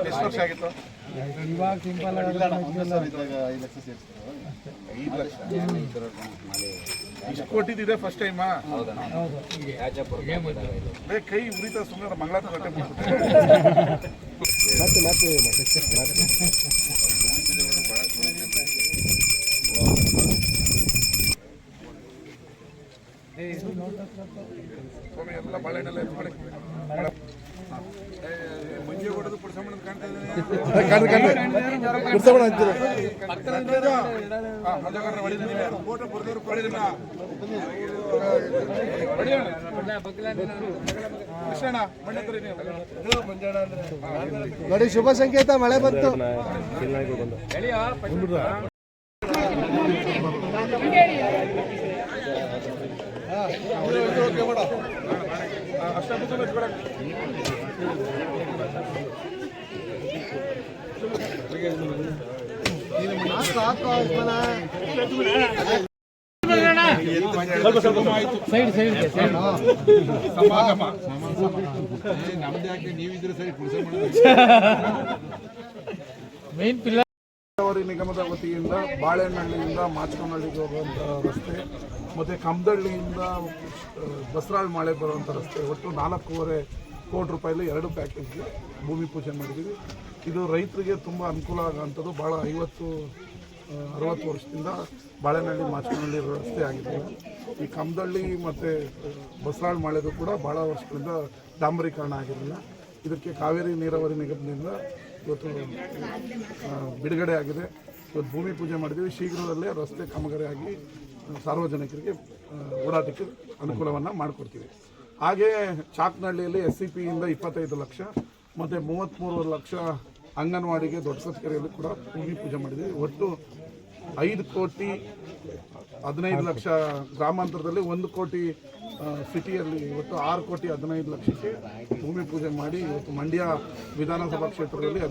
ಎಷ್ಟು ವರ್ಷ ಆಗಿತ್ತು? ಇವಾಗ ಸಿಂಪಲ್ 5 ಲಕ್ಷ ಇಷ್ಟು ಕೊಟ್ಟಿದ್ದೆ ಫಸ್ಟ್ ಟೈಮ್. ಕೈ ಉರಿತ ಸುಮ್ಮನೆ ಮಂಗಳಾರ ಕಟ್ಟೆ ಸ್ವಾಮಿ ಎಲ್ಲ ಬಾಳೆಹಣ್ಣೆಲ್ಲ ಎತ್ತು ಮಾಡಿ ಮುಂಜೆ ಹೊಡೆದು ಪುಡ್ಸಮ್ಮನ ಕಾಣ್ತಾ ಇದ್ದಾನೆ. ನೋಡಿ, ಶುಭ ಸಂಕೇತ, ಮಳೆ ಬಂತು. ನಮ್ದ್ಯಾಕೆ ನೀವಿದ್ರೆ ಸರಿ ಮೇನ್ ಪಿಲ್ಲರ್ ನೀರಾವರಿ ನಿಗಮದ ವತಿಯಿಂದ ಬಾಳೆಹಳ್ಳಿಯಿಂದ ಮಾಚಕನಹಳ್ಳಿಗೆ ಹೋಗುವಂಥ ರಸ್ತೆ ಮತ್ತು ಕಮದಳ್ಳಿಯಿಂದ ಬಸರಾಳ್ ಮಾಳೆ ಬರುವಂಥ ರಸ್ತೆ ಒಟ್ಟು 4.5 ಕೋಟಿ ರೂಪಾಯಿಲಿ 2 ಪ್ಯಾಕೇಜ್ಗೆ ಭೂಮಿ ಪೂಜೆ ಮಾಡಿದ್ದೀವಿ. ಇದು ರೈತರಿಗೆ ತುಂಬ ಅನುಕೂಲ ಆಗೋಂಥದ್ದು. ಭಾಳ 50-60 ವರ್ಷದಿಂದ ಬಾಳೆಹಳ್ಳಿ ಮಾಚಕನಹಳ್ಳಿ ರಸ್ತೆ ಆಗಿದೆ. ಈ ಕಮದಳ್ಳಿ ಮತ್ತು ಬಸರಾಳ್ ಮಾಳೆದು ಕೂಡ ಭಾಳ ವರ್ಷಗಳಿಂದ ಡಾಂಬರೀಕರಣ ಆಗಿರಲಿಲ್ಲ. ಇದಕ್ಕೆ ಕಾವೇರಿ ನೀರಾವರಿ ನಿಗಮದಿಂದ ಇವತ್ತು ಬಿಡುಗಡೆ ಆಗಿದೆ. ಇವತ್ತು ಭೂಮಿ ಪೂಜೆ ಮಾಡಿದ್ದೀವಿ. ಶೀಘ್ರದಲ್ಲೇ ರಸ್ತೆ ಕಾಮಗಾರಿ ಆಗಿ ಸಾರ್ವಜನಿಕರಿಗೆ ಓಡಾಟಕ್ಕೆ ಅನುಕೂಲವನ್ನು ಮಾಡಿಕೊಡ್ತೀವಿ. ಹಾಗೇ ಚಾಕ್ನಹಳ್ಳಿಯಲ್ಲಿ SCPಯಿಂದ 25 ಲಕ್ಷ ಮತ್ತು 33 ಲಕ್ಷ ಅಂಗನವಾಡಿಗೆ ದೊಡ್ಡ ಸತ್ಕೆರೆಯಲ್ಲಿ ಕೂಡ ಭೂಮಿ ಪೂಜೆ ಮಾಡಿದ್ದೀವಿ. ಒಟ್ಟು 5 ಕೋಟಿ 15 ಲಕ್ಷ ಗ್ರಾಮಾಂತರದಲ್ಲಿ, 1 ಕೋಟಿ ಸಿಟಿಯಲ್ಲಿ ಇವತ್ತು 6 ಕೋಟಿ 15 ಲಕ್ಷಕ್ಕೆ ಭೂಮಿ ಪೂಜೆ ಮಾಡಿ ಇವತ್ತು ಮಂಡ್ಯ ವಿಧಾನಸಭಾ ಕ್ಷೇತ್ರದಲ್ಲಿ